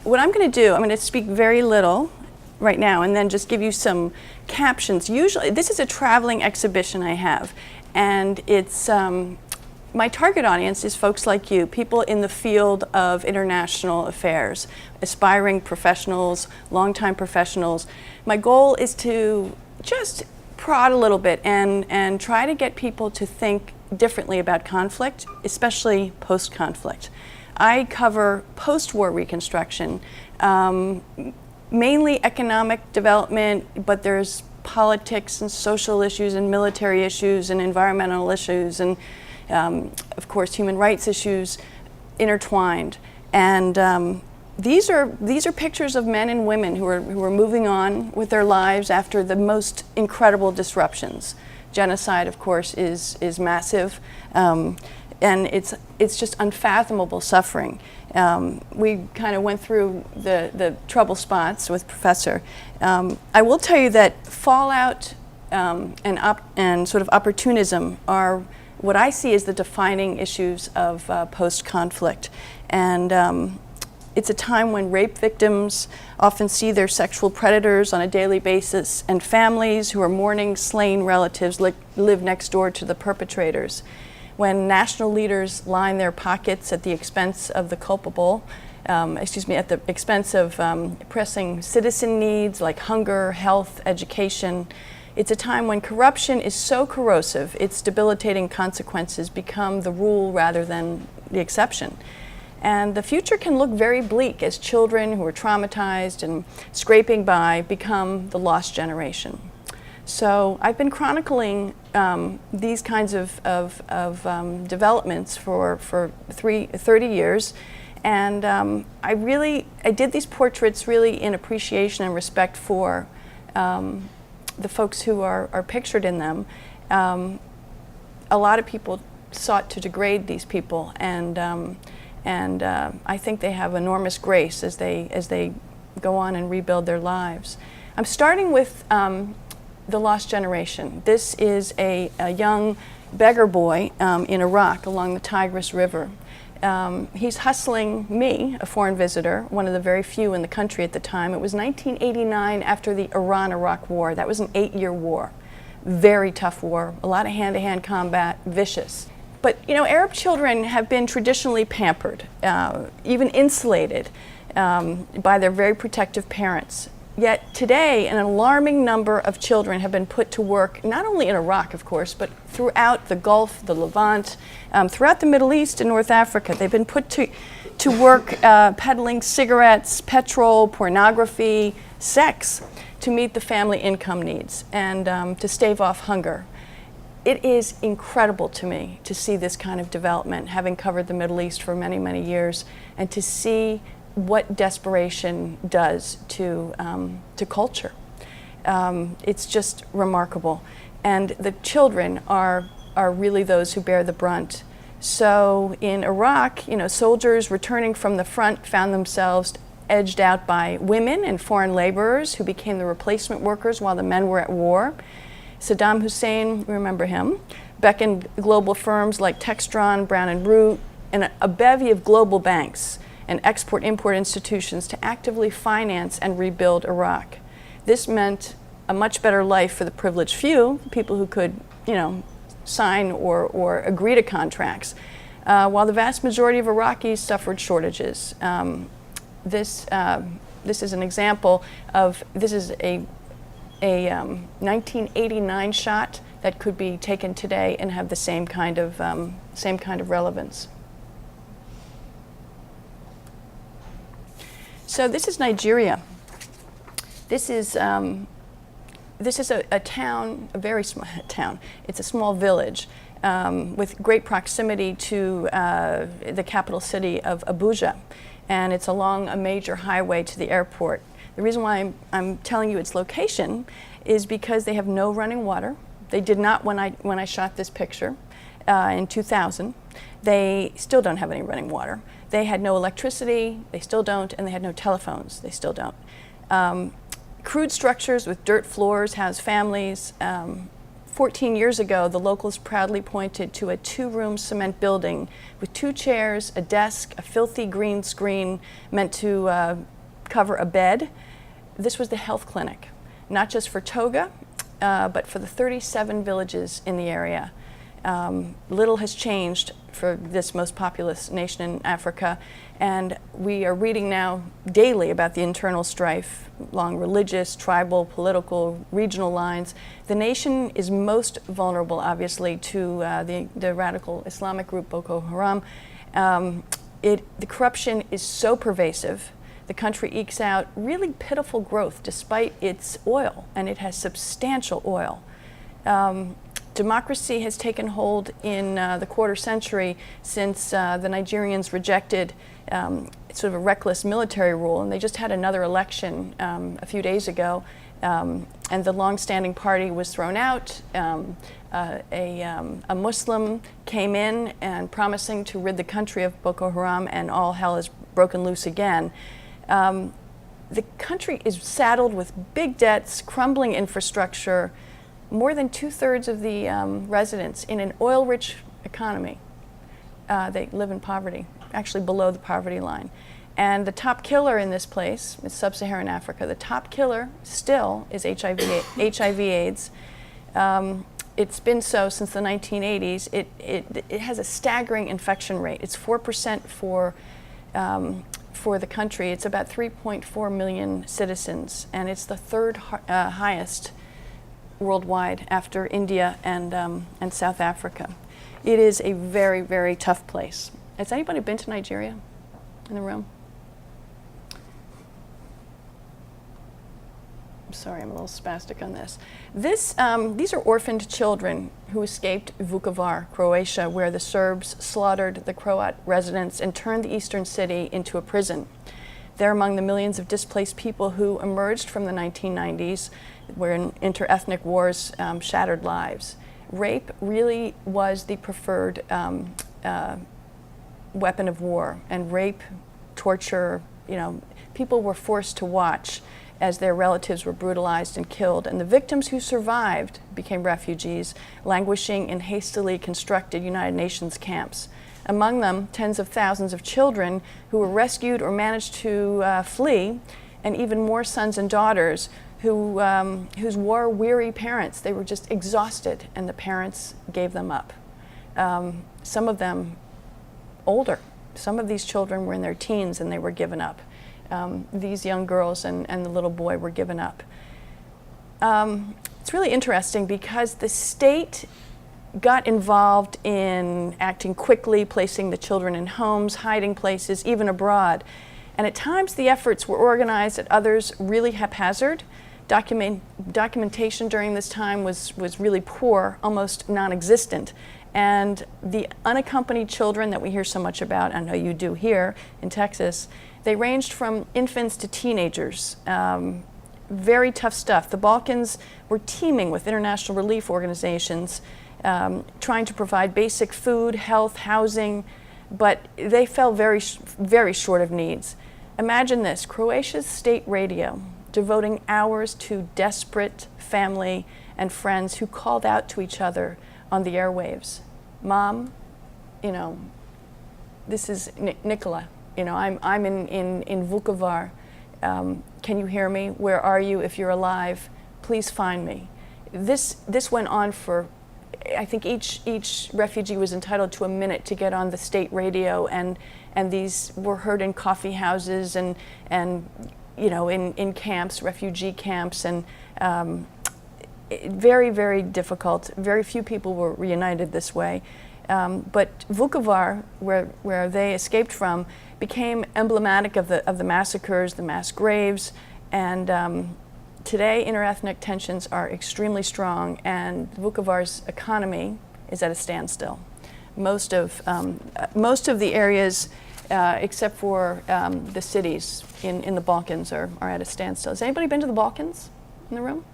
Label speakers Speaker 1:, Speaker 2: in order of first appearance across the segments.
Speaker 1: what I'm going to do, I'm going to speak very little right now and then just give you some captions. Usually, this is a traveling exhibition I have, and it's my target audience is folks like you, people in the field of international affairs, aspiring professionals, longtime professionals. My goal is to just prod a little bit and try to get people to think differently about conflict, especially post-conflict. I cover post-war reconstruction, mainly economic development, but there's politics and social issues and military issues and environmental issues and of course human rights issues intertwined. And these are pictures of men and women who are moving on with their lives after the most incredible disruptions. Genocide, of course, is massive, and it's just unfathomable suffering. We kind of went through the trouble spots with Professor. I will tell you that fallout and sort of opportunism are what I see as the defining issues of post-conflict. And it's a time when rape victims often see their sexual predators on a daily basis, and families who are mourning slain relatives live next door to the perpetrators. When national leaders line their pockets at the expense of the culpable, at the expense of pressing citizen needs like hunger, health, education. It's a time when corruption is so corrosive, its debilitating consequences become the rule rather than the exception. And the future can look very bleak as children who are traumatized and scraping by become the lost generation. So I've been chronicling these kinds of developments for 30 years. And I did these portraits really in appreciation and respect for the folks who are pictured in them. A lot of people sought to degrade these people, and I think they have enormous grace as they go on and rebuild their lives. I'm starting with the lost generation. This is a young beggar boy in Iraq along the Tigris River. He's hustling me, a foreign visitor, one of the very few in the country at the time. It was 1989 after the Iran-Iraq War. That was an 8-year war. Very tough war, a lot of hand-to-hand combat, vicious. But you know, Arab children have been traditionally pampered, even insulated by their very protective parents. Yet today, an alarming number of children have been put to work, not only in Iraq, of course, but throughout the Gulf, the Levant, throughout the Middle East and North Africa. They've been put to work peddling cigarettes, petrol, pornography, sex to meet the family income needs and to stave off hunger. It is incredible to me to see this kind of development, having covered the Middle East for many, many years, and to see what desperation does to culture. It's just remarkable. And the children are really those who bear the brunt. So in Iraq, you know, soldiers returning from the front found themselves edged out by women and foreign laborers who became the replacement workers while the men were at war. Saddam Hussein, remember him, beckoned global firms like Textron, Brown & Root, and a bevy of global banks and export-import institutions to actively finance and rebuild Iraq. This meant a much better life for the privileged few, people who could, you know, sign or agree to contracts, while the vast majority of Iraqis suffered shortages. This is an example of, this is a 1989 shot that could be taken today and have the same kind of relevance. So this is Nigeria. This is a town, a very small town. It's a small village with great proximity to the capital city of Abuja, and it's along a major highway to the airport. The reason why I'm telling you its location is because they have no running water. They did not when I shot this picture in 2000. They still don't have any running water. They had no electricity, they still don't, and they had no telephones, they still don't. Crude structures with dirt floors house families. 40 14 years ago, the locals proudly pointed to a 2-room cement building with 2 chairs, a desk, a filthy green screen meant to cover a bed. This was the health clinic, not just for Toga, but for the 37 villages in the area. Little has changed for this most populous nation in Africa, and we are reading now daily about the internal strife along religious, tribal, political, regional lines. The nation is most vulnerable, obviously, to the radical Islamic group Boko Haram. The corruption is so pervasive. The country ekes out really pitiful growth despite its oil, and it has substantial oil. Democracy has taken hold in the quarter century since the Nigerians rejected sort of a reckless military rule, and they just had another election a few days ago, and the long-standing party was thrown out. A Muslim came in and promising to rid the country of Boko Haram, and all hell has broken loose again. The country is saddled with big debts, crumbling infrastructure, more than 2/3 of the residents in an oil-rich economy. They live in poverty, actually below the poverty line. And the top killer in this place is sub-Saharan Africa. The top killer still is HIV/AIDS. It's been so since the 1980s. It has a staggering infection rate. It's 4% for the country. It's about 3.4 million citizens, and it's the 3rd highest worldwide after India and South Africa. It is a very, very tough place. Has anybody been to Nigeria in the room? I'm sorry, I'm a little spastic on this. These are orphaned children who escaped Vukovar, Croatia, where the Serbs slaughtered the Croat residents and turned the eastern city into a prison. They're among the millions of displaced people who emerged from the 1990s, where inter-ethnic wars shattered lives. Rape really was the preferred weapon of war, and rape, torture, people were forced to watch as their relatives were brutalized and killed, and the victims who survived became refugees, languishing in hastily constructed United Nations camps. Among them, tens of thousands of children who were rescued or managed to flee, and even more sons and daughters whose war-weary parents, they were just exhausted, and the parents gave them up. Some of them older. Some of these children were in their teens and they were given up. These young girls and the little boy were given up. It's really interesting because the state got involved in acting quickly, placing the children in homes, hiding places, even abroad. And at times the efforts were organized, at others really haphazard. Documentation during this time was really poor, almost non-existent. And the unaccompanied children that we hear so much about, I know you do here in Texas, they ranged from infants to teenagers. Very tough stuff. The Balkans were teeming with international relief organizations trying to provide basic food, health, housing, but they fell very, very short of needs. Imagine this, Croatia's state radio devoting hours to desperate family and friends who called out to each other on the airwaves. Mom, this is Nicola. I'm in Vukovar. Can you hear me? Where are you? If you're alive, please find me. This went on for, I think each refugee was entitled to a minute to get on the state radio, and these were heard in coffee houses and in camps, refugee camps, and very, very difficult. Very few people were reunited this way. But Vukovar, where they escaped from, became emblematic of the massacres, the mass graves, and today interethnic tensions are extremely strong, and Vukovar's economy is at a standstill. Most of the areas, except for the cities in the Balkans, are at a standstill. Has anybody been to the Balkans in the room?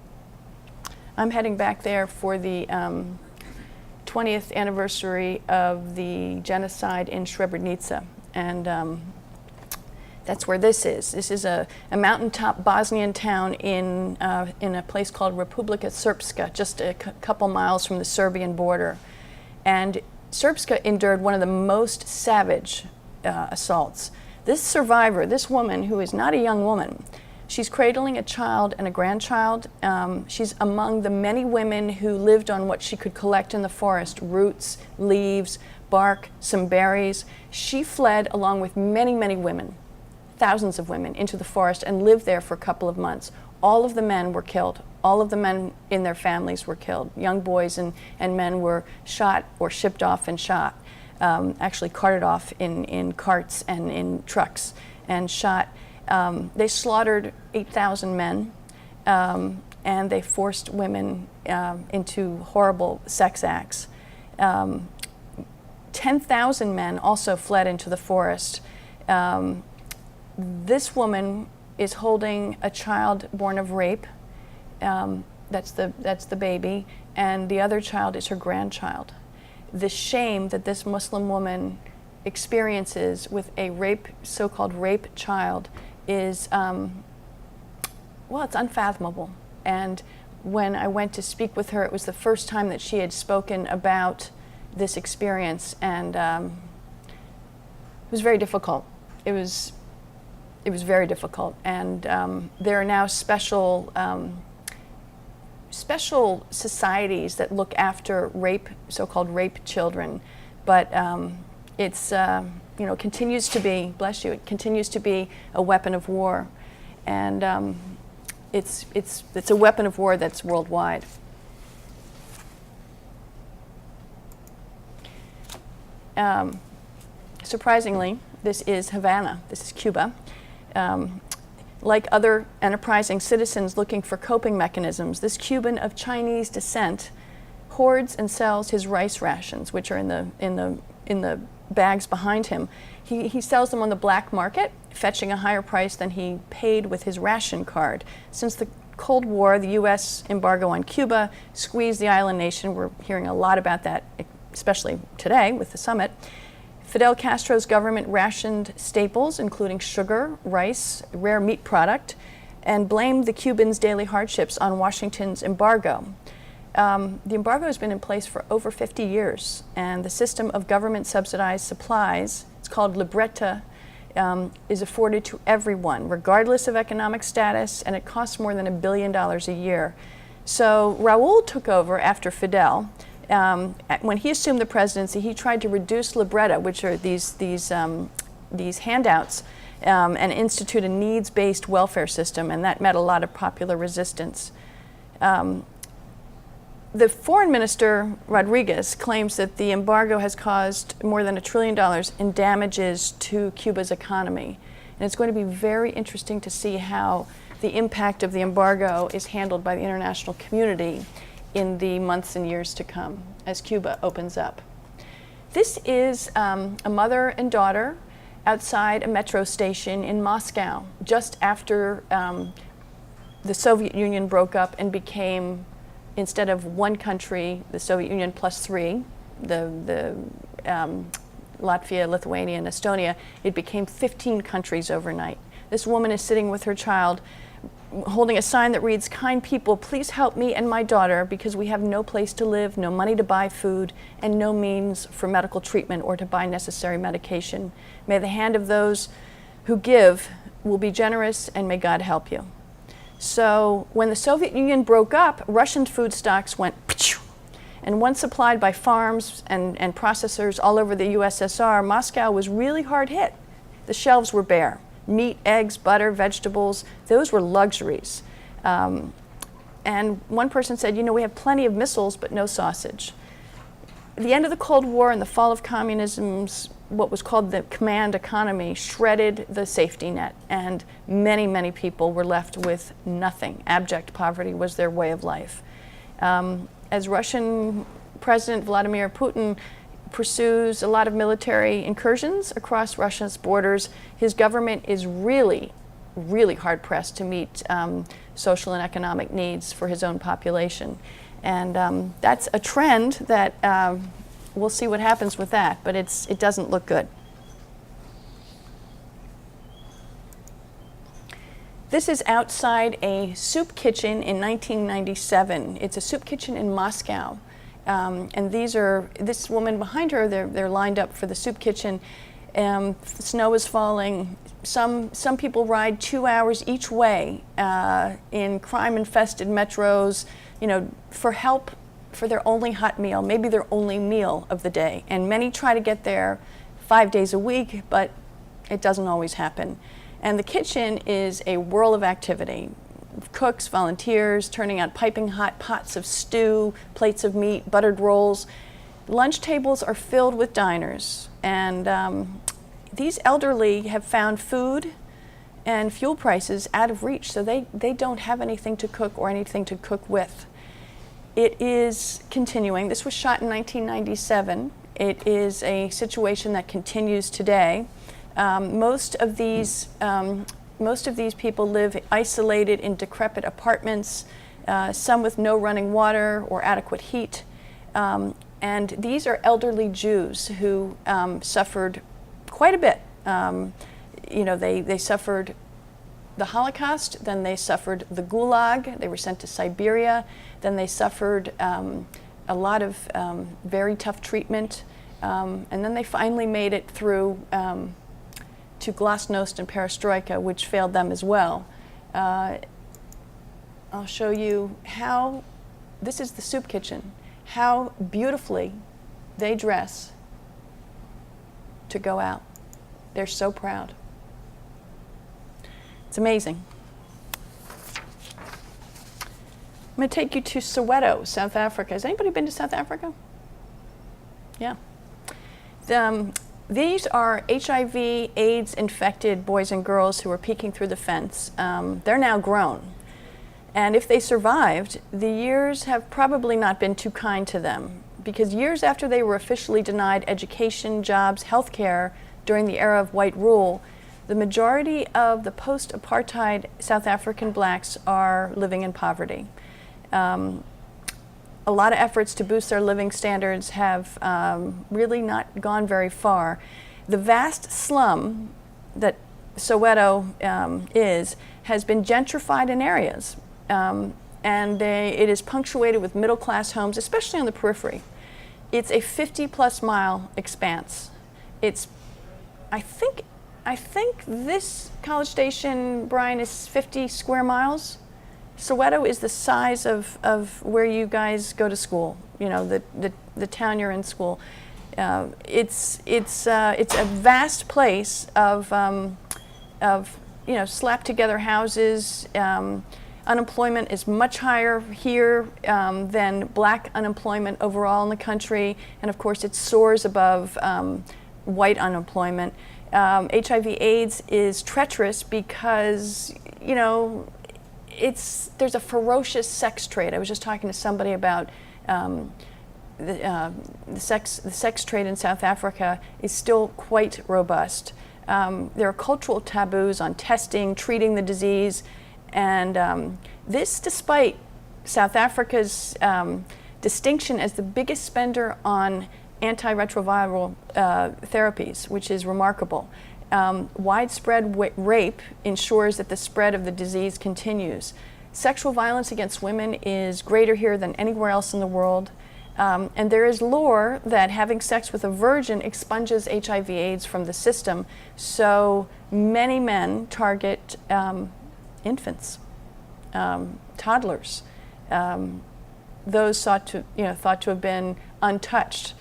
Speaker 1: I'm heading back there for the 20th anniversary of the genocide in Srebrenica, and That's where this is. This is a mountaintop Bosnian town in a place called Republika Srpska, just a couple miles from the Serbian border. And Srpska endured one of the most savage assaults. This survivor, this woman, who is not a young woman, she's cradling a child and a grandchild. She's among the many women who lived on what she could collect in the forest: roots, leaves, bark, some berries. She fled along with many, many women, thousands of women, into the forest and lived there for a couple of months. All of the men were killed. All of the men in their families were killed. Young boys and men were shot or shipped off and shot, actually carted off in carts and in trucks and shot. They slaughtered 8,000 men, and they forced women into horrible sex acts. 10,000 men also fled into the forest. This woman is holding a child born of rape. That's the baby, and the other child is her grandchild. The shame that this Muslim woman experiences with a so-called rape child is, well, it's unfathomable. And when I went to speak with her, it was the first time that she had spoken about this experience, and it was very difficult. It was very difficult, and there are now special societies that look after so-called rape children, but it's continues to be, bless you, it continues to be a weapon of war, and it's a weapon of war that's worldwide. Surprisingly, this is Havana. This is Cuba. Like other enterprising citizens looking for coping mechanisms, this Cuban of Chinese descent hoards and sells his rice rations, which are in the bags behind him. He sells them on the black market, fetching a higher price than he paid with his ration card. Since the Cold War, the U.S. embargo on Cuba squeezed the island nation. We're hearing a lot about that, especially today with the summit. Fidel Castro's government rationed staples, including sugar, rice, rare meat product, and blamed the Cubans' daily hardships on Washington's embargo. The embargo has been in place for over 50 years, and the system of government-subsidized supplies, it's called libreta, is afforded to everyone, regardless of economic status, and it costs more than $1 billion a year. So Raúl took over after Fidel. When he assumed the presidency, he tried to reduce libreta, which are these handouts, and institute a needs-based welfare system, and that met a lot of popular resistance. The foreign minister, Rodriguez, claims that the embargo has caused more than $1 trillion in damages to Cuba's economy. And it's going to be very interesting to see how the impact of the embargo is handled by the international community in the months and years to come as Cuba opens up. This is a mother and daughter outside a metro station in Moscow, just after the Soviet Union broke up and became, instead of one country, the Soviet Union plus three, the Latvia, Lithuania, and Estonia, it became 15 countries overnight. This woman is sitting with her child, holding a sign that reads, "Kind people, please help me and my daughter because we have no place to live, no money to buy food, and no means for medical treatment or to buy necessary medication. May the hand of those who give will be generous, and may God help you." So when the Soviet Union broke up, Russian food stocks went pshh, and once supplied by farms and processors all over the USSR, Moscow was really hard hit. The shelves were bare. Meat, eggs, butter, vegetables, those were luxuries. And one person said, we have plenty of missiles, but no sausage. The end of the Cold War and the fall of communism's, what was called the command economy, shredded the safety net, and many, many people were left with nothing. Abject poverty was their way of life. As Russian President Vladimir Putin pursues a lot of military incursions across Russia's borders, his government is really, really hard-pressed to meet social and economic needs for his own population. And that's a trend that we'll see what happens with that, but it doesn't look good. This is outside a soup kitchen in 1997. It's a soup kitchen in Moscow. And this woman behind her, they're lined up for the soup kitchen. Snow is falling. Some people ride 2 hours each way in crime-infested metros, for help for their only hot meal, maybe their only meal of the day. And many try to get there 5 days a week, but it doesn't always happen. And the kitchen is a whirl of activity. Cooks, volunteers, turning out piping hot pots of stew, plates of meat, buttered rolls. Lunch tables are filled with diners. And these elderly have found food and fuel prices out of reach, so they don't have anything to cook or anything to cook with. It is continuing. This was shot in 1997. It is a situation that continues today. Most of these people live isolated in decrepit apartments, some with no running water or adequate heat. And these are elderly Jews who suffered quite a bit. They suffered the Holocaust, then they suffered the Gulag, they were sent to Siberia, then they suffered a lot of very tough treatment, and then they finally made it through to Glasnost and Perestroika, which failed them as well. I'll show you how, this is the soup kitchen, how beautifully they dress to go out. They're so proud. It's amazing. I'm going to take you to Soweto, South Africa. Has anybody been to South Africa? Yeah. These are HIV, AIDS infected boys and girls who are peeking through the fence. They're now grown. And if they survived, the years have probably not been too kind to them, because years after they were officially denied education, jobs, health care during the era of white rule, the majority of the post-apartheid South African blacks are living in poverty. A lot of efforts to boost their living standards have really not gone very far. The vast slum that Soweto has been gentrified in areas, and it is punctuated with middle-class homes, especially on the periphery. It's a 50-plus mile expanse. I think this College Station, Brian, is 50 square miles. Soweto is the size of where you guys go to school, the town you're in school. It's a vast place of slapped together houses. Unemployment is much higher here than black unemployment overall in the country, and of course it soars above white unemployment. HIV/AIDS is treacherous because there's a ferocious sex trade. I was just talking to somebody about the sex trade in South Africa is still quite robust. There are cultural taboos on testing, treating the disease, and this despite South Africa's distinction as the biggest spender on antiretroviral therapies, which is remarkable. Widespread rape ensures that the spread of the disease continues. Sexual violence against women is greater here than anywhere else in the world. And there is lore that having sex with a virgin expunges HIV/AIDS from the system. So many men target infants, toddlers, those thought to have been untouched.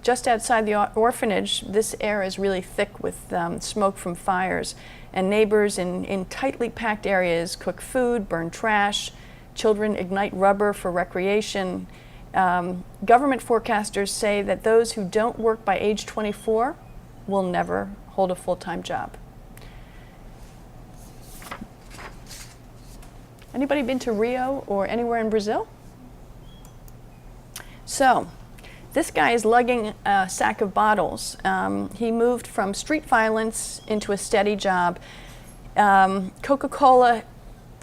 Speaker 1: Just outside the orphanage, this air is really thick with smoke from fires, and neighbors in tightly packed areas cook food, burn trash. Children ignite rubber for recreation. Government forecasters say that those who don't work by age 24 will never hold a full-time job. Anybody been to Rio or anywhere in Brazil? So, this guy is lugging a sack of bottles. He moved from street violence into a steady job. Coca-Cola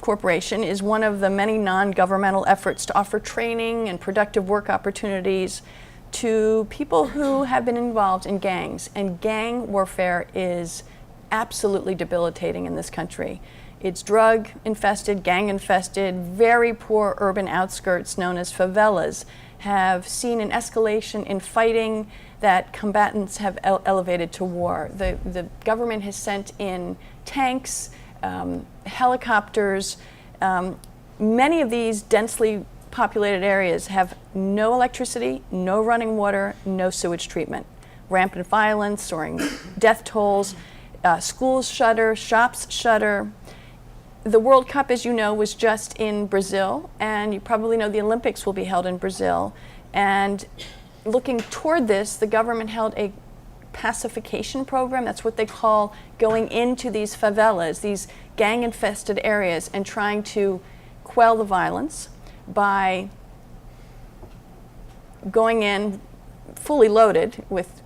Speaker 1: Corporation is one of the many non-governmental efforts to offer training and productive work opportunities to people who have been involved in gangs. And gang warfare is absolutely debilitating in this country. It's drug-infested, gang-infested, very poor urban outskirts known as favelas have seen an escalation in fighting that combatants have elevated to war. The government has sent in tanks, helicopters. Many of these densely populated areas have no electricity, no running water, no sewage treatment. Rampant violence, soaring death tolls, schools shutter, shops shutter. The World Cup, as you know, was just in Brazil, and you probably know the Olympics will be held in Brazil. And looking toward this, the government held a pacification program. That's what they call going into these favelas, these gang-infested areas, and trying to quell the violence by going in fully loaded with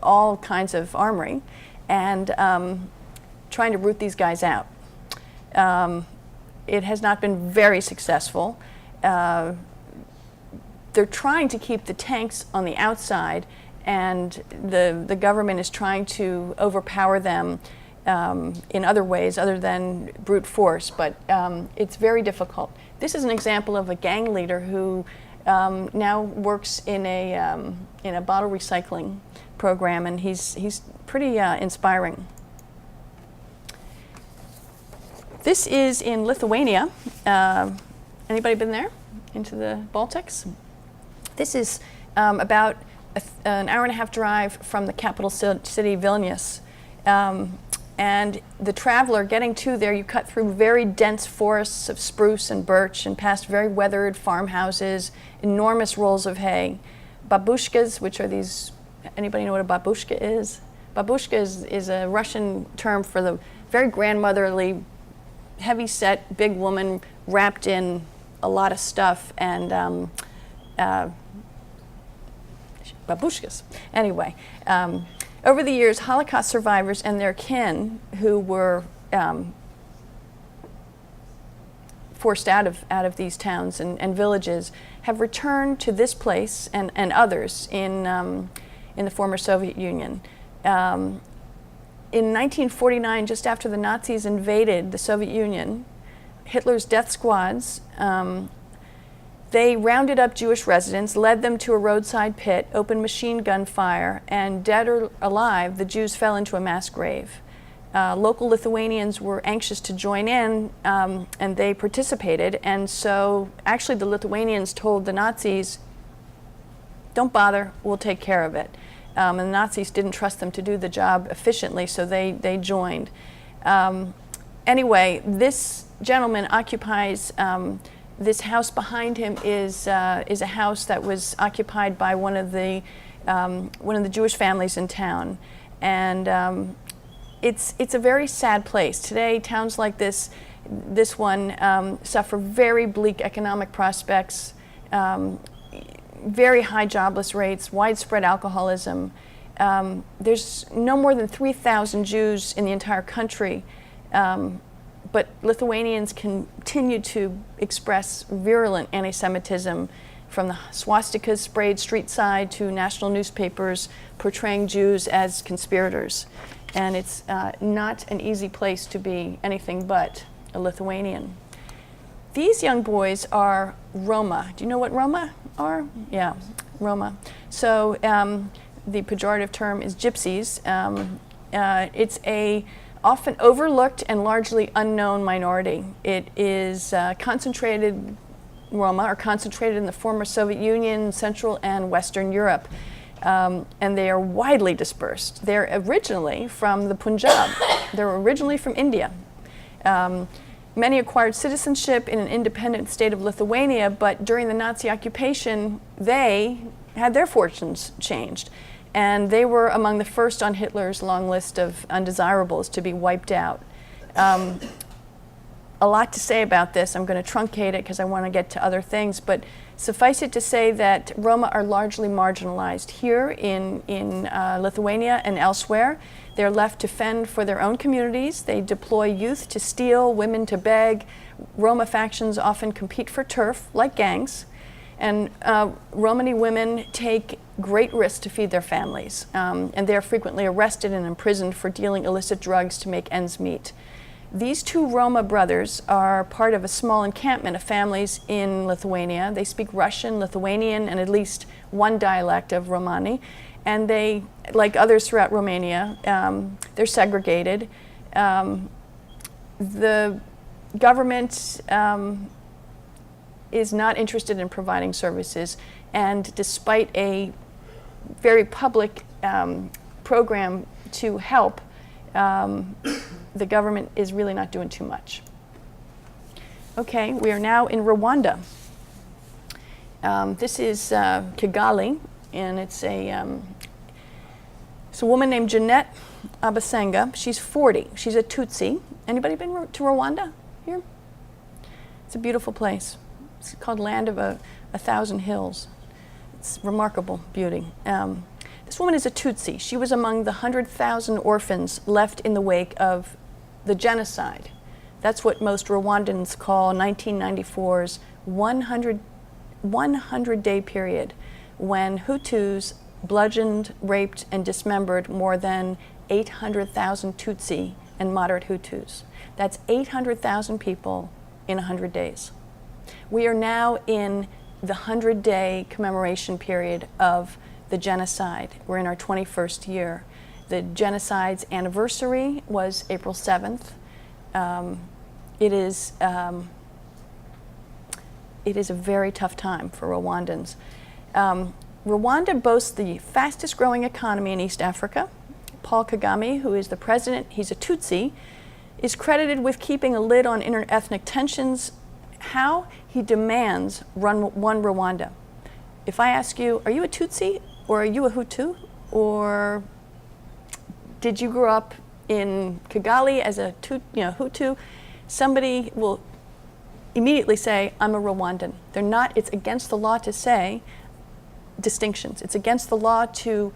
Speaker 1: all kinds of armory and trying to root these guys out. It has not been very successful. They're trying to keep the tanks on the outside, and the government is trying to overpower them in other ways other than brute force, but it's very difficult. This is an example of a gang leader who now works in a bottle recycling program, and he's pretty inspiring. This is in Lithuania. Anybody been there, into the Baltics? This is about an hour and a half drive from the capital city, Vilnius. And the traveler getting to there, you cut through very dense forests of spruce and birch and past very weathered farmhouses, enormous rolls of hay. Babushkas, which are these, anybody know what a babushka is? Babushka is a Russian term for the very grandmotherly, heavy-set, big woman wrapped in a lot of stuff, and babushkas. Anyway, over the years, Holocaust survivors and their kin who were forced out of these towns and villages have returned to this place and others in the former Soviet Union. In 1949, just after the Nazis invaded the Soviet Union, Hitler's death squads, they rounded up Jewish residents, led them to a roadside pit, opened machine gun fire, and dead or alive, the Jews fell into a mass grave. Local Lithuanians were anxious to join in, and they participated. And so actually the Lithuanians told the Nazis, don't bother, we'll take care of it. And the Nazis didn't trust them to do the job efficiently, so they joined. Anyway, this gentleman occupies, this house behind him is a house that was occupied by one of the Jewish families in town. And it's a very sad place. Today, towns like this one suffer very bleak economic prospects, very high jobless rates, widespread alcoholism. There's no more than 3,000 Jews in the entire country, but Lithuanians continue to express virulent anti-Semitism, from the swastikas sprayed street side to national newspapers portraying Jews as conspirators. And it's not an easy place to be anything but a Lithuanian. These young boys are Roma. Do you know what Roma are? Yeah, Roma. So the pejorative term is gypsies. It's a often overlooked and largely unknown minority. It is concentrated, Roma are concentrated in the former Soviet Union, Central and Western Europe. And they are widely dispersed. They're originally from the Punjab. They're originally from India. Many acquired citizenship in an independent state of Lithuania, but during the Nazi occupation, they had their fortunes changed. And they were among the first on Hitler's long list of undesirables to be wiped out. A lot to say about this. I'm going to truncate it because I want to get to other things, but suffice it to say that Roma are largely marginalized here in Lithuania and elsewhere. They're left to fend for their own communities. They deploy youth to steal, women to beg. Roma factions often compete for turf, like gangs. And Romani women take great risk to feed their families, and they are frequently arrested and imprisoned for dealing illicit drugs to make ends meet. These two Roma brothers are part of a small encampment of families in Lithuania. They speak Russian, Lithuanian, and at least one dialect of Romani, and they, like others throughout Romania, they're segregated. The government is not interested in providing services, and despite a very public program to help, the government is really not doing too much. Okay, we are now in Rwanda. This is Kigali, and it's a woman named Jeanette Abasenga. She's 40. She's a Tutsi. Anybody been to Rwanda here? It's a beautiful place. It's called Land of a Thousand Hills. It's remarkable beauty. This woman is a Tutsi. She was among the 100,000 orphans left in the wake of the genocide. That's what most Rwandans call 1994's 100-day period, when Hutus bludgeoned, raped, and dismembered more than 800,000 Tutsi and moderate Hutus. That's 800,000 people in 100 days. We are now in the 100-day commemoration period of the genocide. We're in our 21st year. The genocide's anniversary was April 7th. It is a very tough time for Rwandans. Rwanda boasts the fastest growing economy in East Africa. Paul Kagame, who is the president, he's a Tutsi, is credited with keeping a lid on inter-ethnic tensions. How? He demands one Rwanda. If I ask you, are you a Tutsi or are you a Hutu? Or did you grow up in Kigali as a Hutu? Somebody will immediately say, I'm a Rwandan. They're not, it's against the law to say distinctions. It's against the law to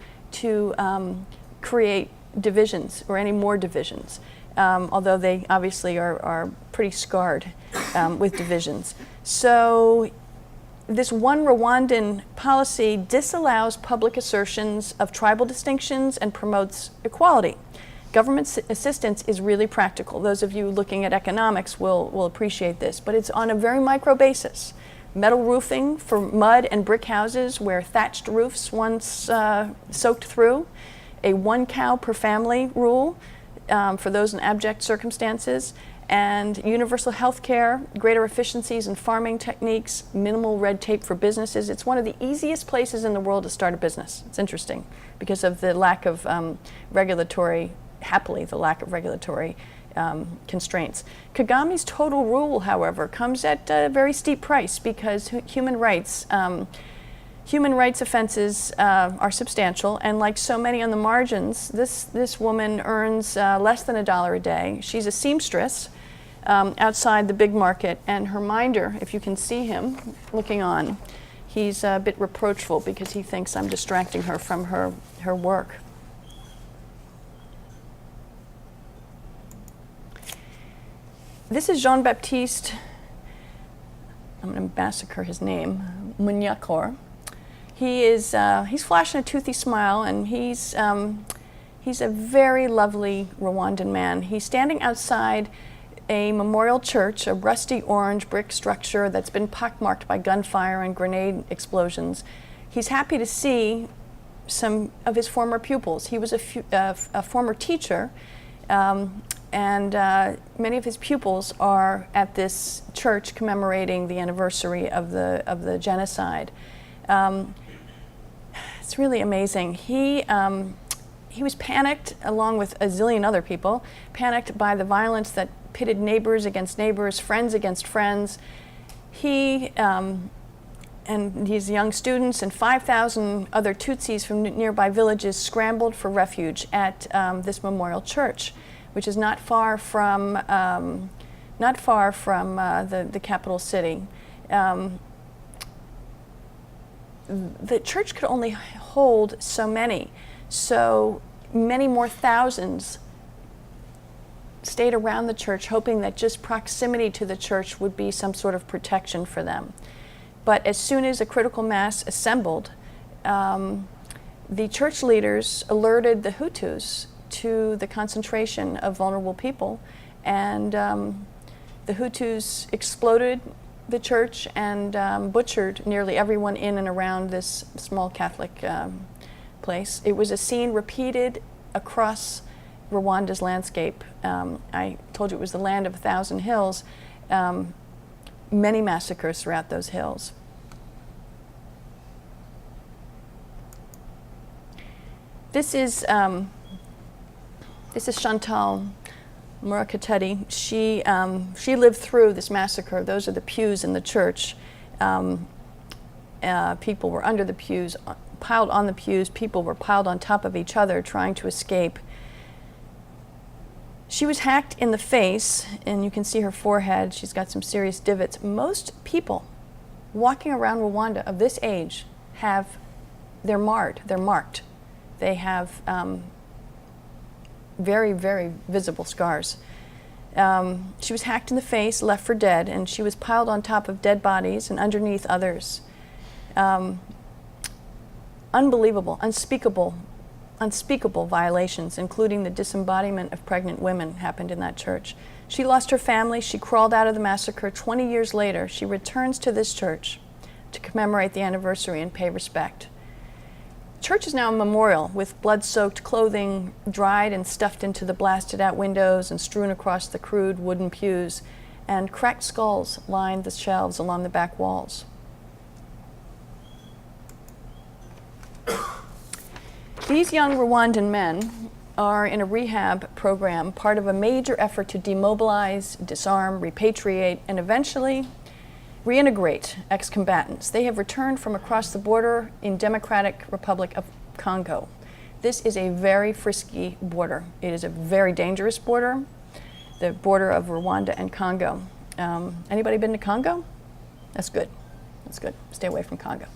Speaker 1: create divisions or any more divisions, although they obviously are pretty scarred with divisions. So this one Rwandan policy disallows public assertions of tribal distinctions and promotes equality. Government assistance is really practical. Those of you looking at economics will appreciate this, but it's on a very micro basis. Metal roofing for mud and brick houses where thatched roofs once soaked through, a 1 cow per family rule for those in abject circumstances, and universal health care, greater efficiencies in farming techniques, minimal red tape for businesses. It's one of the easiest places in the world to start a business. It's interesting because of the lack of regulatory constraints. Kagame's total rule, however, comes at a very steep price because human rights offenses are substantial, and like so many on the margins, this woman earns less than $1 a day. She's a seamstress outside the big market, and her minder, if you can see him looking on, he's a bit reproachful because he thinks I'm distracting her from her work. This is Jean-Baptiste, I'm going to massacre his name, Munyakor. He's flashing a toothy smile, and he's a very lovely Rwandan man. He's standing outside a memorial church, a rusty orange brick structure that's been pockmarked by gunfire and grenade explosions. He's happy to see some of his former pupils. He was a former teacher, and many of his pupils are at this church commemorating the anniversary of the genocide. It's really amazing. He was panicked, along with a zillion other people, panicked by the violence that pitted neighbors against neighbors, friends against friends. He and his young students and 5,000 other Tutsis from nearby villages scrambled for refuge at this memorial church, which is not far from the capital city. The church could only hold so many, so many more thousands stayed around the church, hoping that just proximity to the church would be some sort of protection for them. But as soon as a critical mass assembled, the church leaders alerted the Hutus to the concentration of vulnerable people, and the Hutus exploded the church and butchered nearly everyone in and around this small Catholic place. It was a scene repeated across Rwanda's landscape. I told you it was the land of 1,000 hills. Many massacres throughout those hills. This is Chantal Murakateti. She lived through this massacre. Those are the pews in the church. People were under the pews, piled on the pews. People were piled on top of each other trying to escape. She was hacked in the face, and you can see her forehead. She's got some serious divots. Most people walking around Rwanda of this age they're marked. They have very, very visible scars. She was hacked in the face, left for dead, and she was piled on top of dead bodies and underneath others. Unbelievable, unspeakable violations, including the disembodiment of pregnant women, happened in that church. She lost her family. She crawled out of the massacre. 20 years later, she returns to this church to commemorate the anniversary and pay respect. Church is now a memorial with blood-soaked clothing dried and stuffed into the blasted-out windows and strewn across the crude wooden pews, and cracked skulls lined the shelves along the back walls. These young Rwandan men are in a rehab program, part of a major effort to demobilize, disarm, repatriate, and eventually reintegrate ex-combatants. They have returned from across the border in Democratic Republic of Congo. This is a very frisky border. It is a very dangerous border, the border of Rwanda and Congo. Anybody been to Congo? That's good. That's good. Stay away from Congo.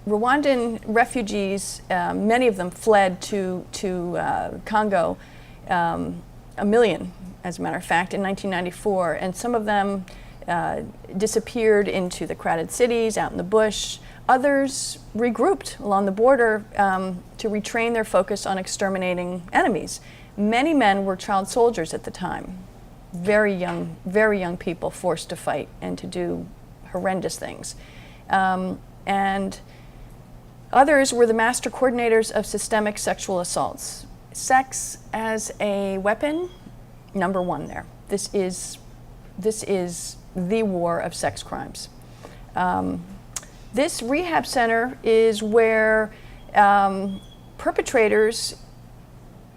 Speaker 1: Rwandan refugees, many of them fled to Congo, 1 million, as a matter of fact, in 1994, and some of them disappeared into the crowded cities, out in the bush. Others regrouped along the border to retrain their focus on exterminating enemies. Many men were child soldiers at the time, very young people forced to fight and to do horrendous things. And others were the master coordinators of systemic sexual assaults. Sex as a weapon, number one there. This is the war of sex crimes. This rehab center is where perpetrators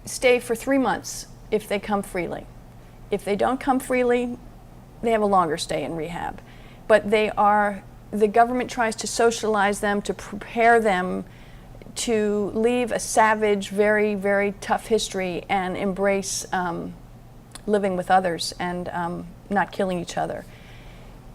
Speaker 1: stay for 3 months if they come freely. If they don't come freely, they have a longer stay in rehab. But the government tries to socialize them, to prepare them to leave a savage, very, very tough history and embrace living with others and not killing each other.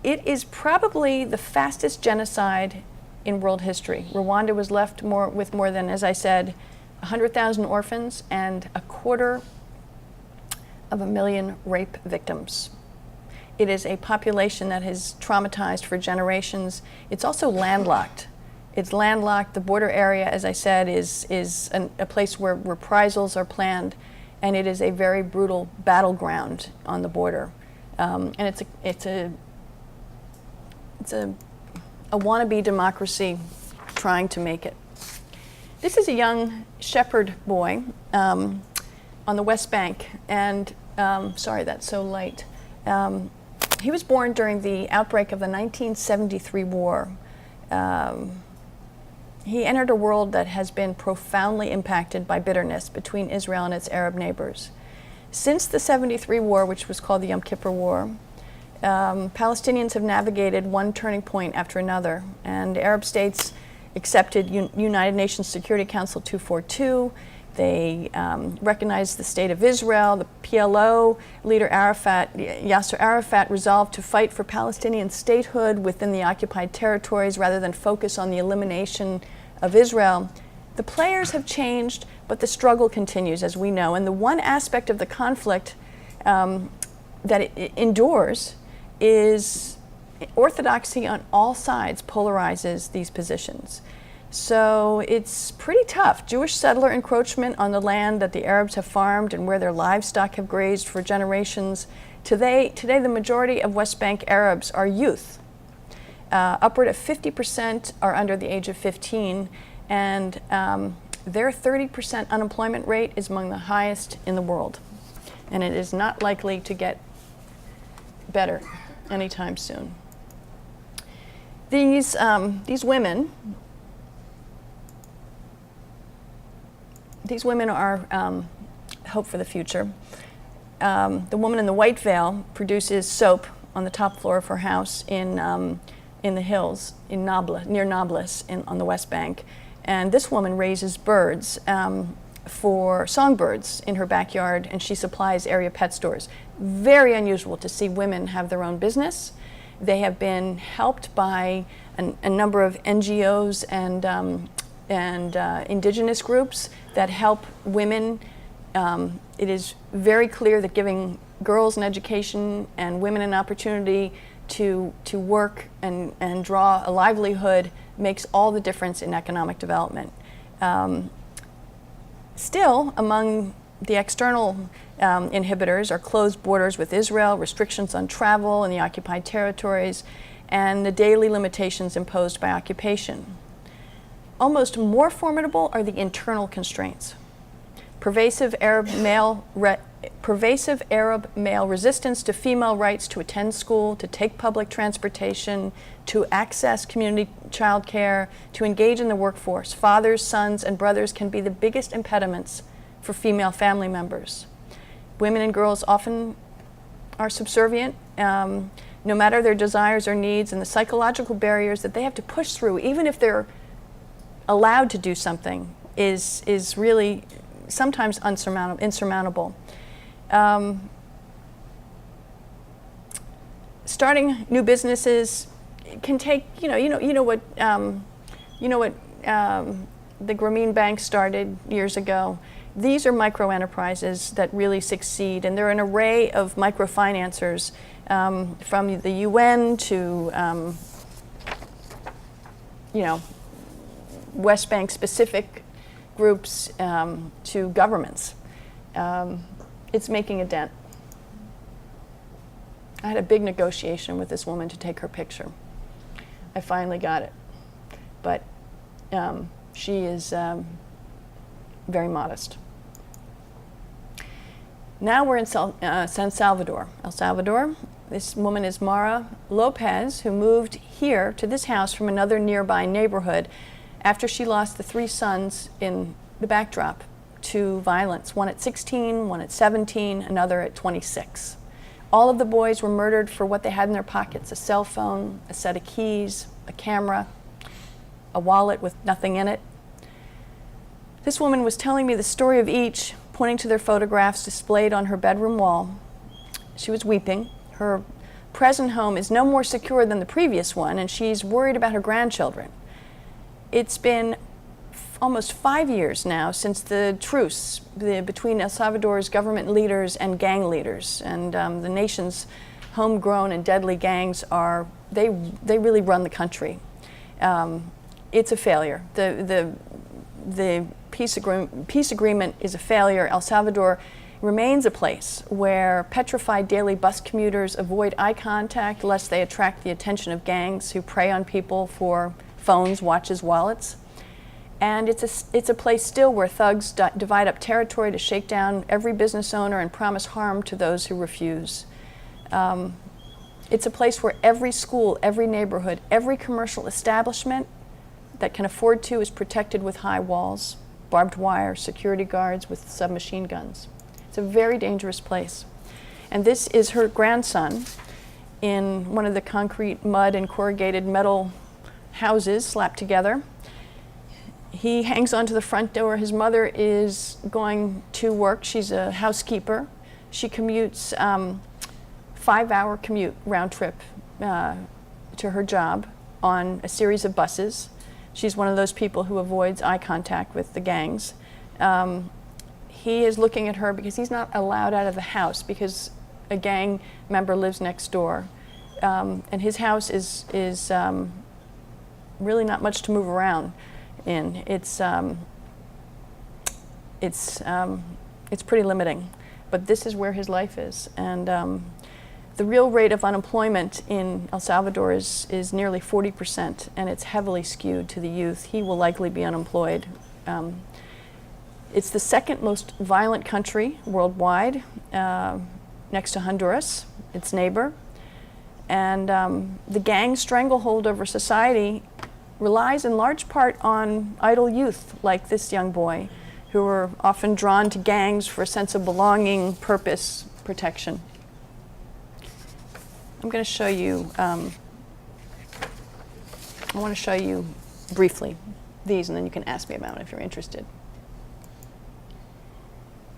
Speaker 1: It is probably the fastest genocide in world history. Rwanda was left with more than, as I said, 100,000 orphans and 250,000 rape victims. It is a population that is traumatized for generations. It's also landlocked. It's landlocked. The border area, as I said, is a place where reprisals are planned, and it is a very brutal battleground on the border. And it's a wannabe democracy trying to make it. This is a young shepherd boy on the West Bank, and sorry, that's so light. He was born during the outbreak of the 1973 war. He entered a world that has been profoundly impacted by bitterness between Israel and its Arab neighbors. Since the 73 war, which was called the Yom Kippur War, Palestinians have navigated one turning point after another, and Arab states accepted United Nations Security Council 242. They recognized the State of Israel. The PLO leader Yasser Arafat, resolved to fight for Palestinian statehood within the occupied territories rather than focus on the elimination of Israel. The players have changed, but the struggle continues, as we know. And the one aspect of the conflict that it endures is orthodoxy on all sides polarizes these positions. So it's pretty tough. Jewish settler encroachment on the land that the Arabs have farmed and where their livestock have grazed for generations. Today the majority of West Bank Arabs are youth. Upward of 50% are under the age of 15, and their 30% unemployment rate is among the highest in the world. And it is not likely to get better anytime soon. These women are hope for the future. The woman in the white veil produces soap on the top floor of her house in the hills in Nablus, near Nablus on the West Bank. And this woman raises birds for songbirds in her backyard, and she supplies area pet stores. Very unusual to see women have their own business. They have been helped by a number of NGOs and indigenous groups that help women. It is very clear that giving girls an education and women an opportunity to work and draw a livelihood makes all the difference in economic development. Still, among the external inhibitors are closed borders with Israel, restrictions on travel in the occupied territories, and the daily limitations imposed by occupation. Almost more formidable are the internal constraints. Pervasive Arab male resistance to female rights to attend school, to take public transportation, to access community child care, to engage in the workforce. Fathers, sons, and brothers can be the biggest impediments for female family members. Women and girls often are subservient, no matter their desires or needs, and the psychological barriers that they have to push through, even if they're allowed to do something, is really sometimes insurmountable. Starting new businesses can take, you know what the Grameen Bank started years ago. These are micro enterprises that really succeed, and there are an array of microfinancers from the UN to West Bank specific groups to governments. It's making a dent. I had a big negotiation with this woman to take her picture. I finally got it, but she is very modest. Now we're in San Salvador, El Salvador. This woman is Mara Lopez, who moved here to this house from another nearby neighborhood after she lost the 3 sons in the backdrop to violence, one at 16, one at 17, another at 26. All of the boys were murdered for what they had in their pockets: a cell phone, a set of keys, a camera, a wallet with nothing in it. This woman was telling me the story of each, pointing to their photographs displayed on her bedroom wall. She was weeping. Her present home is no more secure than the previous one, and she's worried about her grandchildren. It's been almost 5 years now since the truce between El Salvador's government leaders and gang leaders, and the nation's homegrown and deadly gangs they really run the country. It's a failure. The peace agreement is a failure. El Salvador remains a place where petrified daily bus commuters avoid eye contact lest they attract the attention of gangs who prey on people for phones, watches, wallets. And it's a place still where thugs divide up territory to shake down every business owner and promise harm to those who refuse. It's a place where every school, every neighborhood, every commercial establishment that can afford to is protected with high walls, barbed wire, security guards with submachine guns. It's a very dangerous place. And this is her grandson in one of the concrete, mud, and corrugated metal houses slapped together. He hangs onto the front door. His mother is going to work. She's a housekeeper. She commutes 5-hour commute round trip to her job on a series of buses. She's one of those people who avoids eye contact with the gangs. He is looking at her because he's not allowed out of the house because a gang member lives next door. and his house is really not much to move around in. It's pretty limiting, but this is where his life is. And the real rate of unemployment in El Salvador is nearly 40%, and it's heavily skewed to the youth. He will likely be unemployed. It's the second most violent country worldwide, next to Honduras, its neighbor. And the gang stranglehold over society relies in large part on idle youth like this young boy, who are often drawn to gangs for a sense of belonging, purpose, protection. I'm going to show you, I want to show you briefly these, and then you can ask me about it if you're interested.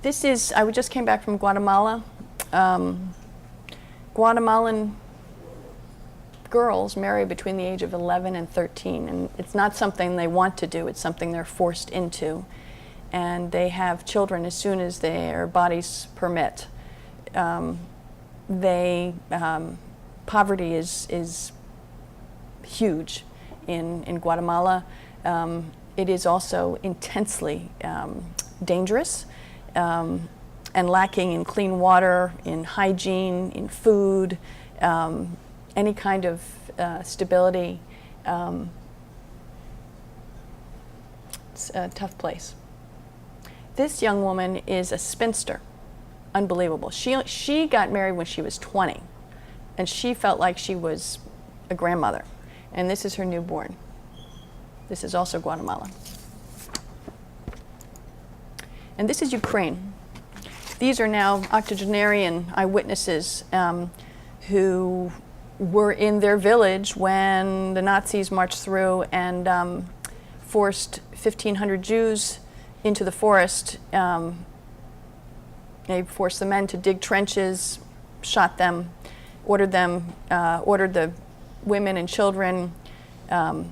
Speaker 1: This is, I just came back from Guatemala. Guatemalan girls marry between the age of 11 and 13, and it's not something they want to do, it's something they're forced into. And they have children as soon as their bodies permit. Poverty is huge in Guatemala. It is also intensely dangerous and lacking in clean water, in hygiene, in food, any kind of stability. It's a tough place. This young woman is a spinster. Unbelievable. She got married when she was 20, and she felt like she was a grandmother. And this is her newborn. This is also Guatemala. And this is Ukraine. These are now octogenarian eyewitnesses who were in their village when the Nazis marched through and forced 1,500 Jews into the forest. They forced the men to dig trenches, shot them, ordered the women and children on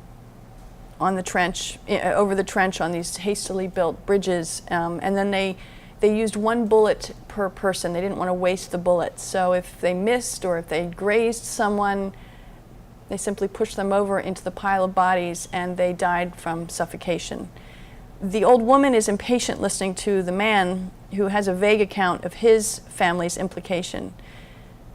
Speaker 1: the trench, over the trench on these hastily built bridges, and then they used one bullet per person. They didn't want to waste the bullets, so if they missed or if they grazed someone, they simply pushed them over into the pile of bodies, and they died from suffocation. The old woman is impatient listening to the man who has a vague account of his family's implication.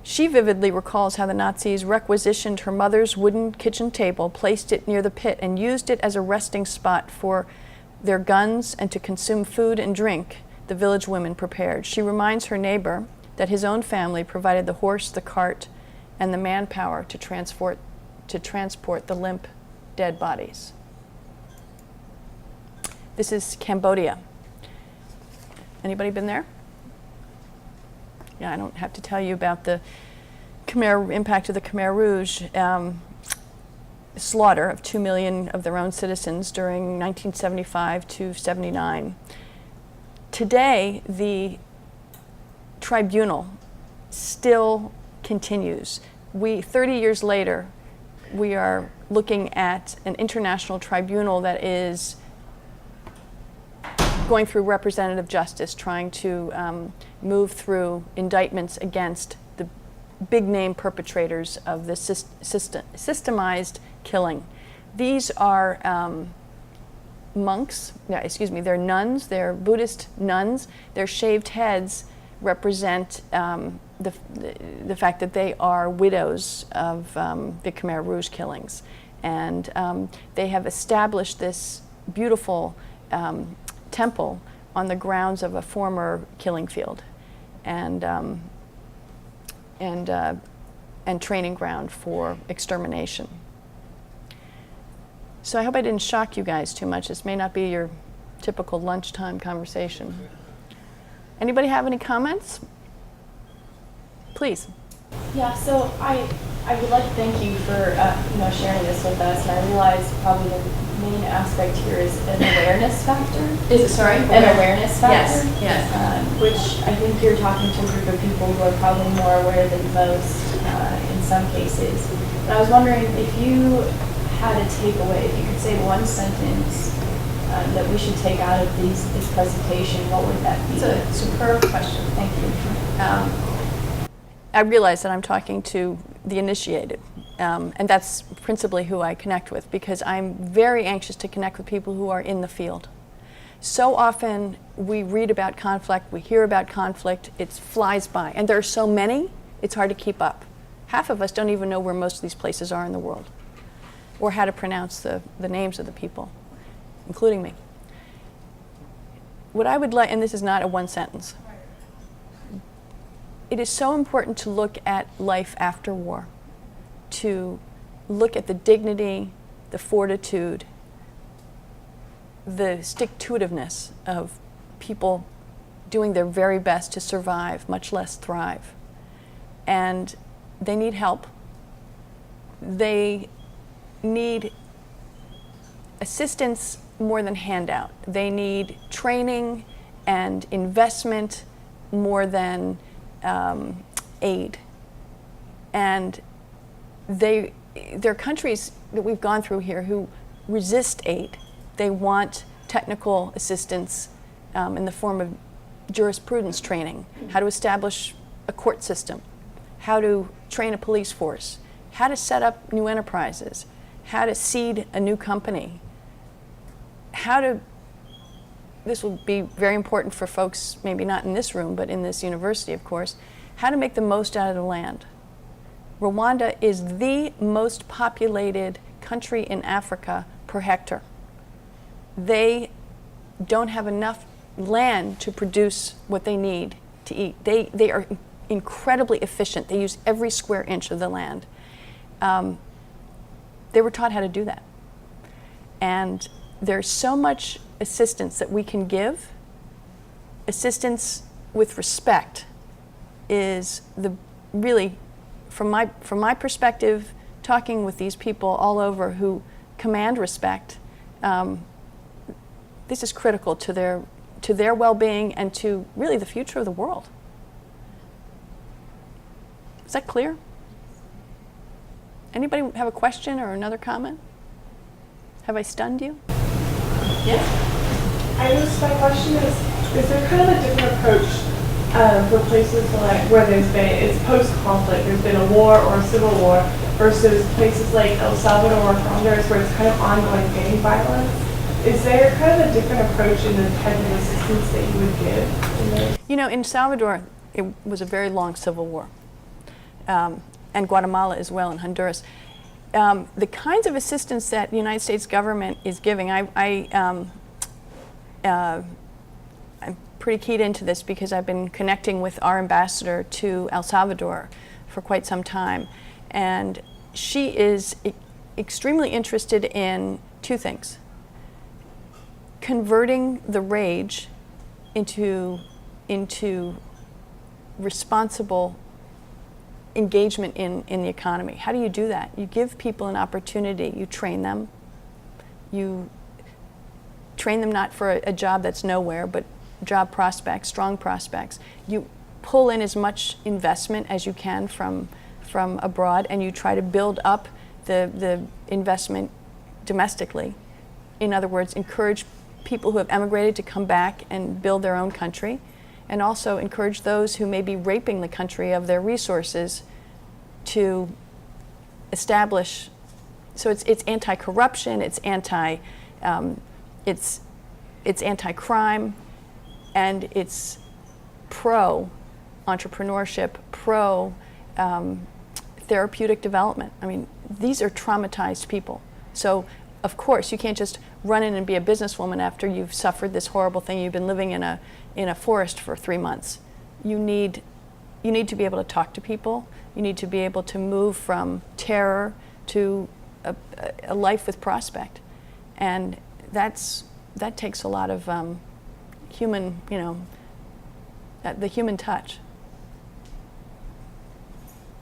Speaker 1: She vividly recalls how the Nazis requisitioned her mother's wooden kitchen table, placed it near the pit, and used it as a resting spot for their guns and to consume food and drink the village women prepared. She reminds her neighbor that his own family provided the horse, the cart, and the manpower to transport the limp, dead bodies. This is Cambodia. Anybody been there? Yeah, I don't have to tell you about the impact of the Khmer Rouge slaughter of 2 million of their own citizens during 1975 to 79. Today, the tribunal still continues. 30 years later, we are looking at an international tribunal that is going through representative justice, trying to move through indictments against the big-name perpetrators of this systemized killing. These are monks, they're nuns, they're Buddhist nuns. Their shaved heads represent the fact that they are widows of the Khmer Rouge killings. And they have established this beautiful temple on the grounds of a former killing field and training ground for extermination. So I hope I didn't shock you guys too much. This may not be your typical lunchtime conversation. Anybody have any comments? Please.
Speaker 2: Yeah, so I would like to thank you for sharing this with us, and I realize probably the main aspect here is an awareness factor.
Speaker 1: Is it, sorry?
Speaker 2: An awareness factor?
Speaker 1: Yes.
Speaker 2: Which I think you're talking to a group of people who are probably more aware than most in some cases. And I was wondering if you had a takeaway, if you could say one sentence that we should take out of this presentation, what would that be?
Speaker 1: It's a superb question.
Speaker 2: Thank you.
Speaker 1: I realize that I'm talking to the initiated. And that's principally who I connect with, because I'm very anxious to connect with people who are in the field. So often we read about conflict, we hear about conflict, it flies by. And there are so many, it's hard to keep up. Half of us don't even know where most of these places are in the world, or how to pronounce the names of the people, including me. What I would like, and this is not a one sentence, it is so important to look at life after war, to look at the dignity, the fortitude, the stick-to-itiveness of people doing their very best to survive, much less thrive. And they need help. They need assistance more than handout. They need training and investment more than aid. And there are countries that we've gone through here who resist aid. They want technical assistance in the form of jurisprudence training, how to establish a court system, how to train a police force, how to set up new enterprises, how to seed a new company, this will be very important for folks, maybe not in this room, but in this university, of course, how to make the most out of the land. Rwanda is the most populated country in Africa per hectare. They don't have enough land to produce what they need to eat. They are incredibly efficient. They use every square inch of the land. They were taught how to do that. And there's so much assistance that we can give. Assistance with respect is really, from my perspective, talking with these people all over who command respect, this is critical to their well-being and to really the future of the world. Is that clear? Anybody have a question or another comment? Have I stunned you? Yes?
Speaker 3: I guess my question is there kind of a different approach for places like where it's post-conflict, there's been a war or a civil war, versus places like El Salvador or Honduras where it's kind of ongoing gang violence? Is there kind of a different approach in the type of assistance that you would give?
Speaker 1: You know, in Salvador, it was a very long civil war, and Guatemala as well, and Honduras. The kinds of assistance that the United States government is giving, I'm pretty keyed into this because I've been connecting with our ambassador to El Salvador for quite some time, and she is extremely interested in two things: converting the rage into responsible engagement in the economy. How do you do that? You give people an opportunity. You train them. You train them not for a job that's nowhere, but job prospects, strong prospects. You pull in as much investment as you can from abroad, and you try to build up the investment domestically. In other words, encourage people who have emigrated to come back and build their own country, and also encourage those who may be raping the country of their resources to establish. So it's anti-corruption, it's anti-crime, and it's pro-entrepreneurship, pro-therapeutic development. I mean, these are traumatized people. So, of course, you can't just run in and be a businesswoman after you've suffered this horrible thing. You've been living in a forest for 3 months. You need to be able to talk to people. You need to be able to move from terror to a life with prospect, and that takes a lot of human, the human touch.